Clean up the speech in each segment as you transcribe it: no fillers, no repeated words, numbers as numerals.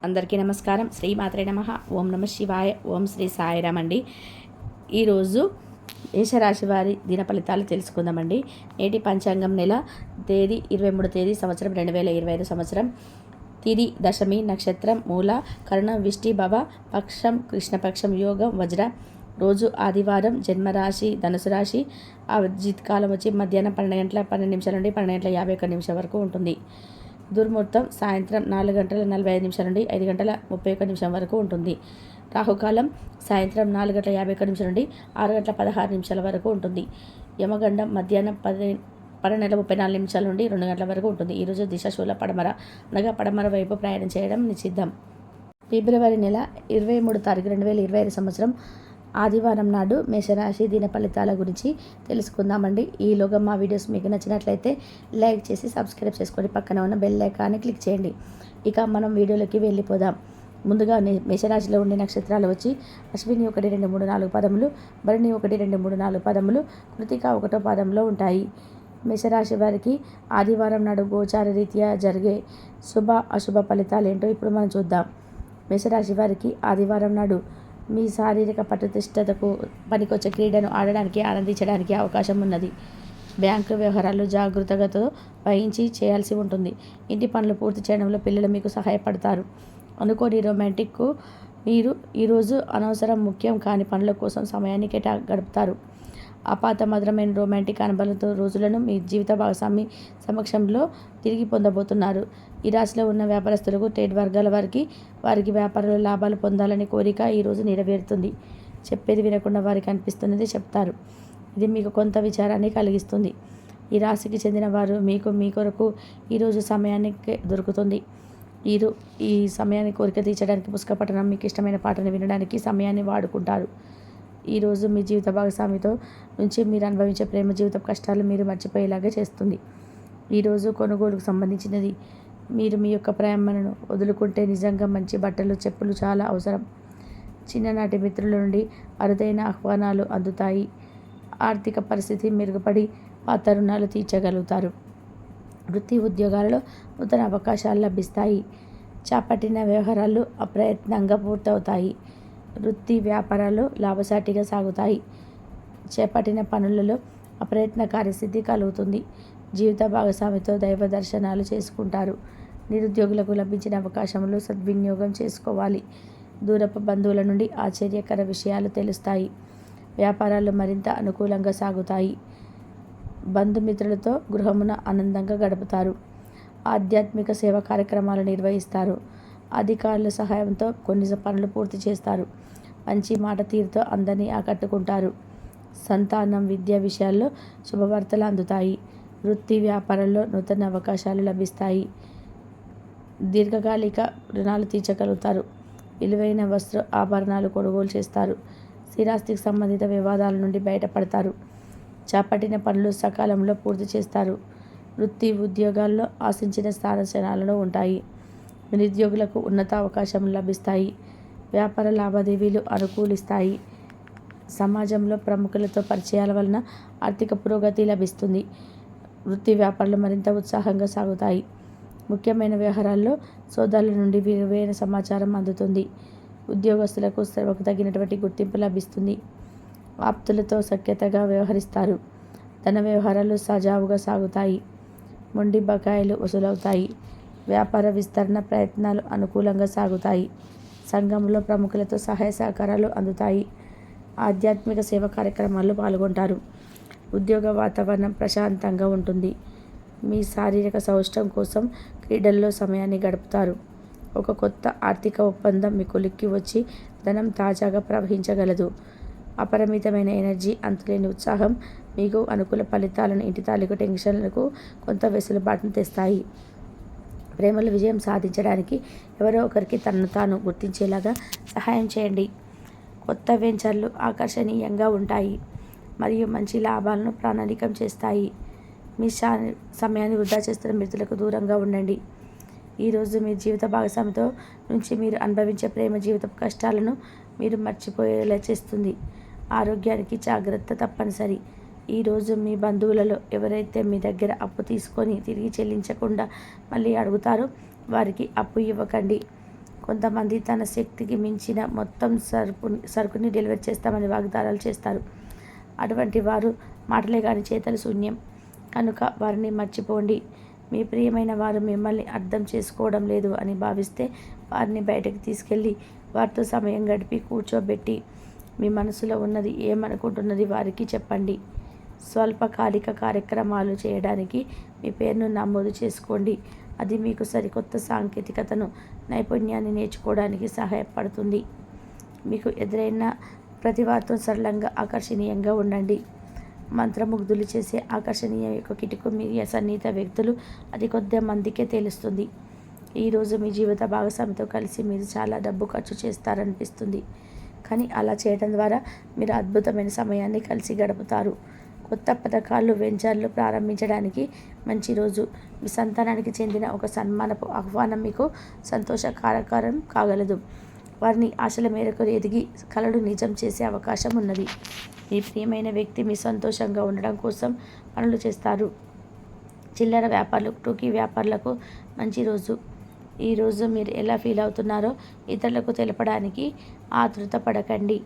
అందరికీ నమస్కారం. శ్రీమాత్రే నమః. ఓం నమ శివాయ. ఓం శ్రీ సాయిరామ్ అండి. ఈరోజు మేషరాశి వారి దిన ఫలితాలు తెలుసుకుందామండి. నేటి పంచాంగం నెల తేదీ 23 తేదీ సంవత్సరం 2025 సంవత్సరం. తిది దశమి, నక్షత్రం మూల, కరణం విష్టి భవ, పక్షం కృష్ణపక్షం, యోగం వజ్ర, రోజు ఆదివారం, జన్మరాశి ధనుసు రాశి. అభిజిత్ కాలం వచ్చి మధ్యాహ్నం 12 గంటల 12 నిమిషాల నుండి 12 గంటల 51 నిమిషాల వరకు ఉంటుంది. దుర్ముహూర్తం సాయంత్రం 4 గంటల 45 నిమిషాల నుండి 5 గంటల 31 నిమిషం వరకు ఉంటుంది. రాహుకాలం సాయంత్రం 4 గంటల 51 నిమిషాల నుండి 6 గంటల 16 నిమిషాల వరకు ఉంటుంది. యమగండం మధ్యాహ్నం 12:34 నిమిషాల నుండి 2 గంటల వరకు ఉంటుంది. ఈరోజు దిశాశూల పడమర అనగా పడమర వైపు ప్రయాణం చేయడం నిషిద్ధం. ఫిబ్రవరి నెల 23 తారీఖు 2025 సంవత్సరం ఆదివారం నాడు మేషరాశి దిన ఫలితాల గురించి తెలుసుకుందామండి. ఈలోగా మా వీడియోస్ మీకు నచ్చినట్లయితే లైక్ చేసి సబ్స్క్రైబ్ చేసుకొని పక్కన ఉన్న బెల్ ఐకాన్ని క్లిక్ చేయండి. ఇక మనం వీడియోలోకి వెళ్ళిపోదాం. ముందుగా మేషరాశిలో ఉండే నక్షత్రాలు వచ్చి అశ్విని 1, 2, 3, 4 పదములు, భరణి 1, 2, 3, 4 పదములు, కృతిక 1వ పాదంలో ఉంటాయి. మేషరాశి వారికి ఆదివారం నాడు గోచార రీత్యా జరిగే శుభ అశుభ ఫలితాలు ఏంటో ఇప్పుడు మనం చూద్దాం. మేషరాశి వారికి ఆదివారం నాడు మీ శారీరక పట్టుదిష్టతకు పనికొచ్చే క్రీడను ఆడడానికి ఆనందించడానికి అవకాశం ఉన్నది. బ్యాంకు వ్యవహారాలు జాగ్రత్తగా వహించి చేయాల్సి ఉంటుంది. ఇంటి పనులు పూర్తి చేయడంలో పిల్లలు మీకు సహాయపడతారు. అనుకోని రొమాంటిక్కు మీరు ఈరోజు అనవసరం ముఖ్యం కాని పనుల కోసం సమయాన్ని గడుపుతారు. అపాత మధురమైన రొమాంటిక్ అనుభవంతో రోజులను మీ జీవిత భాగస్వామి సమక్షంలో తిరిగి పొందబోతున్నారు. ఈ రాశిలో ఉన్న వ్యాపారస్తులకు, ట్రేడ్ వర్గాల వారికి వ్యాపారంలో లాభాలు పొందాలనే కోరిక ఈరోజు నెరవేరుతుంది. చెప్పేది వినకుండా వారికి అనిపిస్తున్నది చెప్తారు. ఇది మీకు కొంత విచారాన్ని కలిగిస్తుంది. ఈ రాశికి చెందిన వారు మీ కొరకు ఈరోజు సమయాన్ని దొరుకుతుంది. ఈ సమయాన్ని కోరిక తీర్చడానికి పుస్తకపఠనం, మీకు ఇష్టమైన పాటను వినడానికి సమయాన్ని వాడుకుంటారు. ఈరోజు మీ జీవిత భాగస్వామితో నుంచి మీరు అనుభవించే ప్రేమ జీవిత కష్టాలు మీరు మర్చిపోయేలాగా చేస్తుంది. ఈరోజు కొనుగోలుకు సంబంధించినది. మీరు మీ యొక్క ప్రేమను వదులుకుంటే నిజంగా మంచి బట్టలు, చెప్పులు చాలా అవసరం. చిన్ననాటి మిత్రుల నుండి అరుదైన ఆహ్వానాలు అందుతాయి. ఆర్థిక పరిస్థితి మెరుగుపడి పాత రుణాలు తీర్చగలుగుతారు. వృత్తి ఉద్యోగాలలో నూతన అవకాశాలు లభిస్తాయి. చేపట్టిన వ్యవహారాలు అప్రయత్నంగా పూర్తవుతాయి. వృత్తి వ్యాపారాలు లాభసాటిగా సాగుతాయి. చేపట్టిన పనులలో అప్రయత్న కార్యసిద్ధి కలుగుతుంది. జీవిత భాగస్వామితో దైవ దర్శనాలు చేసుకుంటారు. నిరుద్యోగులకు లభించిన అవకాశములు సద్వినియోగం చేసుకోవాలి. దూరపు బంధువుల నుండి ఆశ్చర్యకర విషయాలు తెలుస్తాయి. వ్యాపారాలు మరింత అనుకూలంగా సాగుతాయి. బంధుమిత్రులతో గృహమున ఆనందంగా గడుపుతారు. ఆధ్యాత్మిక సేవా కార్యక్రమాలు నిర్వహిస్తారు. అధికారుల సహాయంతో కొన్ని పనులు పూర్తి చేస్తారు. మంచి మాట తీరుతో అందరినీ ఆకట్టుకుంటారు. సంతానం, విద్యా విషయాల్లో శుభవార్తలు అందుతాయి. వృత్తి వ్యాపారంలో నూతన అవకాశాలు లభిస్తాయి. దీర్ఘకాలిక రుణాలు తీర్చగలుగుతారు. విలువైన వస్త్ర ఆభరణాలు కొనుగోలు చేస్తారు. స్థిరాస్తికి సంబంధిత వివాదాల నుండి బయటపడతారు. చేపట్టిన పనులు సకాలంలో పూర్తి చేస్తారు. వృత్తి ఉద్యోగాల్లో ఆశించిన స్థానచలనాలు ఉంటాయి. నిరుద్యోగులకు ఉన్నత అవకాశం లభిస్తాయి. వ్యాపార లావాదేవీలు అనుకూలిస్తాయి. సమాజంలో ప్రముఖులతో పరిచయాల వలన ఆర్థిక పురోగతి లభిస్తుంది. వృత్తి వ్యాపారాలు మరింత ఉత్సాహంగా సాగుతాయి. ముఖ్యమైన వ్యవహారాల్లో సోదరుల నుండి విలువైన సమాచారం అందుతుంది. ఉద్యోగస్తులకు శ్రమకు తగినటువంటి గుర్తింపు లభిస్తుంది. ఆప్తులతో సఖ్యతగా వ్యవహరిస్తారు. ధన వ్యవహారాలు సజావుగా సాగుతాయి. మొండి బకాయిలు వసూలవుతాయి. వ్యాపార విస్తరణ ప్రయత్నాలు అనుకూలంగా సాగుతాయి. సంఘంలో ప్రముఖులతో సహాయ సహకారాలు అందుతాయి. ఆధ్యాత్మిక సేవా కార్యక్రమాల్లో పాల్గొంటారు. ఉద్యోగ వాతావరణం ప్రశాంతంగా ఉంటుంది. మీ శారీరక సౌష్ఠవం కోసం క్రీడల్లో సమయాన్ని గడుపుతారు. ఒక కొత్త ఆర్థిక ఒప్పందం మీ కొలిక్కి వచ్చి ధనం తాజాగా ప్రవహించగలదు. అపరిమితమైన ఎనర్జీ, అంతులేని ఉత్సాహం మీకు అనుకూల ఫలితాలను, ఇంటి తాలూకు టెన్షన్లకు కొంత వెసులుబాటును తెస్తాయి. ప్రేమలో విజయం సాధించడానికి ఎవరో ఒకరికి తనను తాను గుర్తించేలాగా సహాయం చేయండి. కొత్త వెంచర్లు ఆకర్షణీయంగా ఉంటాయి మరియు మంచి లాభాలను ప్రణాళికం చేస్తాయి. మీ సమయాన్ని వృధా చేస్తున్న మిత్రులకు దూరంగా ఉండండి. ఈరోజు మీ జీవిత భాగస్వామితో నుంచి మీరు అనుభవించే ప్రేమ జీవిత కష్టాలను మీరు మర్చిపోయేలా చేస్తుంది. ఆరోగ్యానికి జాగ్రత్త తప్పనిసరి. ఈరోజు మీ బంధువులలో ఎవరైతే మీ దగ్గర అప్పు తీసుకొని తిరిగి చెల్లించకుండా మళ్ళీ అడుగుతారో వారికి అప్పు ఇవ్వకండి. కొంతమంది తన శక్తికి మించిన మొత్తం సరుకుని డెలివరీ చేస్తామని వాగ్దానాలు చేస్తారు. అటువంటి వారు మాటలే కానీ చేతలు శూన్యం. కనుక వారిని మర్చిపోండి. మీ ప్రియమైన వారు మిమ్మల్ని అర్థం చేసుకోవడం లేదు అని భావిస్తే వారిని బయటకు తీసుకెళ్ళి వారితో సమయం గడిపి కూర్చోబెట్టి మీ మనసులో ఉన్నది ఏమనుకుంటున్నది వారికి చెప్పండి. స్వల్పకాలిక కార్యక్రమాలు చేయడానికి మీ పేరును నమోదు చేసుకోండి. అది మీకు సరికొత్త సాంకేతికతను, నైపుణ్యాన్ని నేర్చుకోవడానికి సహాయపడుతుంది. మీకు ఎదురైన ప్రతి వారితో సరళంగా, ఆకర్షణీయంగా ఉండండి. మంత్రముగ్ధులు చేసే ఆకర్షణీయ యొక్క కిటుకు మీ సన్నిహిత వ్యక్తులు అది కొద్ది మందికే తెలుస్తుంది. ఈరోజు మీ జీవిత భాగస్వామితో కలిసి మీరు చాలా డబ్బు ఖర్చు చేస్తారనిపిస్తుంది. కానీ అలా చేయడం ద్వారా మీరు అద్భుతమైన సమయాన్ని కలిసి గడుపుతారు. కొత్త పథకాలు, వెంచర్లు ప్రారంభించడానికి మంచి రోజు. మీ సంతానానికి చెందిన ఒక సన్మానపు ఆహ్వానం మీకు సంతోషకారకరం కాగలదు. వారిని ఆశల మేరకు ఎదిగి కలలు నిజం చేసే అవకాశం ఉన్నది. మీ ప్రియమైన వ్యక్తి మీ సంతోషంగా ఉండడం కోసం పనులు చేస్తారు. చిల్లర వ్యాపారులు, టూకీ వ్యాపారులకు మంచి రోజు. ఈరోజు మీరు ఎలా ఫీల్ అవుతున్నారో ఇతరులకు తెలపడానికి ఆతృత పడకండి.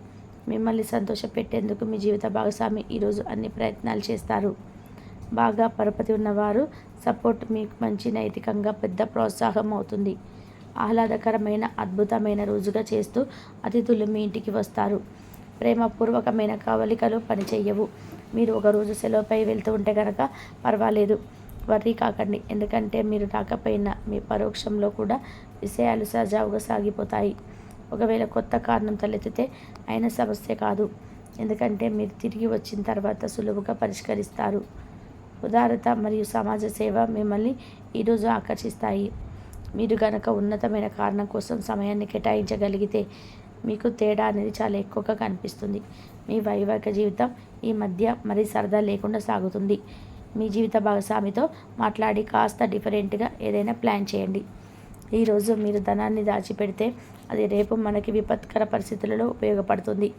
మిమ్మల్ని సంతోషపెట్టేందుకు మీ జీవిత భాగస్వామి ఈరోజు అన్ని ప్రయత్నాలు చేస్తారు. బాగా పరపతి ఉన్నవారు సపోర్ట్ మీకు మంచి నైతికంగా పెద్ద ప్రోత్సాహం అవుతుంది. ఆహ్లాదకరమైన అద్భుతమైన రోజుగా చేస్తూ అతిథులు మీ ఇంటికి వస్తారు. ప్రేమపూర్వకమైన కవలికలు పనిచేయవు. మీరు ఒకరోజు సెలవుపై వెళ్తూ ఉంటే కనుక పర్వాలేదు, వర్రీ కాకండి. ఎందుకంటే మీరు రాకపోయినా మీ పరోక్షంలో కూడా విషయాలు సజావుగా సాగిపోతాయి. ఒకవేళ కొత్త కారణం తలెత్తితే అయిన సమస్య కాదు. ఎందుకంటే మీరు తిరిగి వచ్చిన తర్వాత సులువుగా పరిష్కరిస్తారు. ఉదారత మరియు సమాజ సేవ మిమ్మల్ని ఈరోజు ఆకర్షిస్తాయి. మీరు గనక ఉన్నతమైన కారణం కోసం సమయాన్ని కేటాయించగలిగితే మీకు తేడా అనేది చాలా ఎక్కువగా కనిపిస్తుంది. మీ వైవాహిక జీవితం ఈ మధ్య మరీ సరదా లేకుండా సాగుతుంది. మీ జీవిత భాగస్వామితో మాట్లాడి కాస్త డిఫరెంట్గా ఏదైనా ప్లాన్ చేయండి. ఈరోజు మీరు ధనాన్ని దాచిపెడితే అది రేపు మనకి విపత్కర పరిస్థితులలో ఉపయోగపడుతుంది.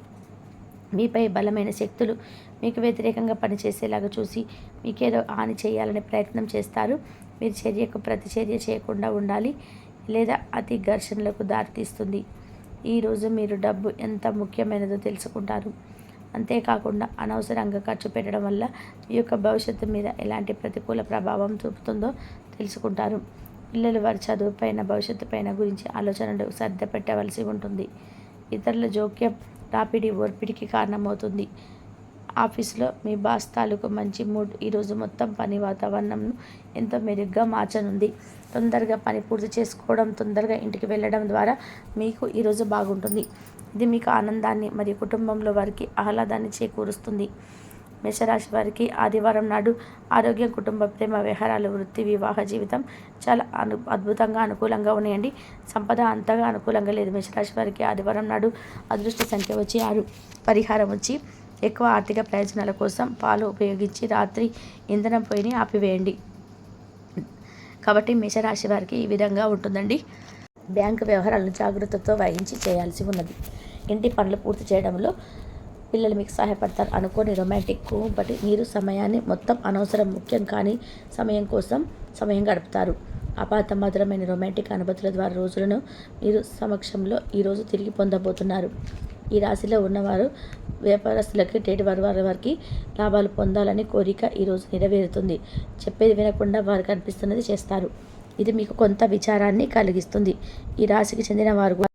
మీపై బలమైన శక్తులు మీకు వ్యతిరేకంగా పనిచేసేలాగా చూసి మీకేదో హాని చేయాలనే ప్రయత్నం చేస్తారు. మీరు చర్యకు ప్రతిచర్య చేయకుండా ఉండాలి, లేదా అతి ఘర్షణలకు దారితీస్తుంది. ఈరోజు మీరు డబ్బు ఎంత ముఖ్యమైనదో తెలుసుకుంటారు. అంతేకాకుండా అనవసరంగా ఖర్చు పెట్టడం వల్ల మీ యొక్క భవిష్యత్తు మీద ఎలాంటి ప్రతికూల ప్రభావం చూపుతుందో తెలుసుకుంటారు. పిల్లలు వారి చదువుపైన, భవిష్యత్తు పైన గురించి ఆలోచనలు శ్రద్ధ పెట్టవలసి ఉంటుంది. ఇతరుల జోక్యం రాపిడి, ఓర్పిడికి కారణమవుతుంది. ఆఫీస్లో మీ బాస్ తాలూకు మంచి మూడ్ ఈరోజు మొత్తం పని వాతావరణంను ఎంతో మెరుగ్గా మార్చనుంది. తొందరగా పని పూర్తి చేసుకోవడం, తొందరగా ఇంటికి వెళ్ళడం ద్వారా మీకు ఈరోజు బాగుంటుంది. ఇది మీకు ఆనందాన్ని మరియు కుటుంబంలో వారికి ఆహ్లాదాన్ని చేకూరుస్తుంది. మేషరాశి వారికి ఆదివారం నాడు ఆరోగ్యం, కుటుంబ, ప్రేమ వ్యవహారాలు, వృత్తి, వివాహ జీవితం చాలా అద్భుతంగా అనుకూలంగా ఉన్నాయండి. సంపద అంతగా అనుకూలంగా లేదు. మేషరాశి వారికి ఆదివారం నాడు అదృష్ట సంఖ్య వచ్చి 6. పరిహారం వచ్చి ఎక్కువ ఆర్థిక ప్రయోజనాల కోసం పాలు ఉపయోగించి రాత్రి ఇంధనం పొయ్యిని ఆపివేయండి. కాబట్టి మేషరాశి వారికి ఈ విధంగా ఉంటుందండి. బ్యాంకు వ్యవహారాలను జాగ్రత్తతో వహించి చేయాల్సి ఉన్నది. ఇంటి పనులు పూర్తి చేయడంలో పిల్లలు మీకు సహాయపడతారు. అనుకోని రొమాంటిక్ బట్టి మీరు సమయాన్ని మొత్తం అనవసరం, ముఖ్యం కానీ సమయం కోసం సమయం గడుపుతారు. అపాత మధురమైన రొమాంటిక్ అనుభూతుల ద్వారా రోజులను మీరు సమక్షంలో ఈరోజు తిరిగి పొందబోతున్నారు. ఈ రాశిలో ఉన్నవారు వ్యాపారస్తులకి, ట్రేడ్ వారికి లాభాలు పొందాలని కోరిక ఈరోజు నెరవేరుతుంది. చెప్పేది వినకుండా వారికి అనిపిస్తున్నది చేస్తారు. ఇది మీకు కొంత విచారాన్ని కలిగిస్తుంది. ఈ రాశికి చెందిన వారు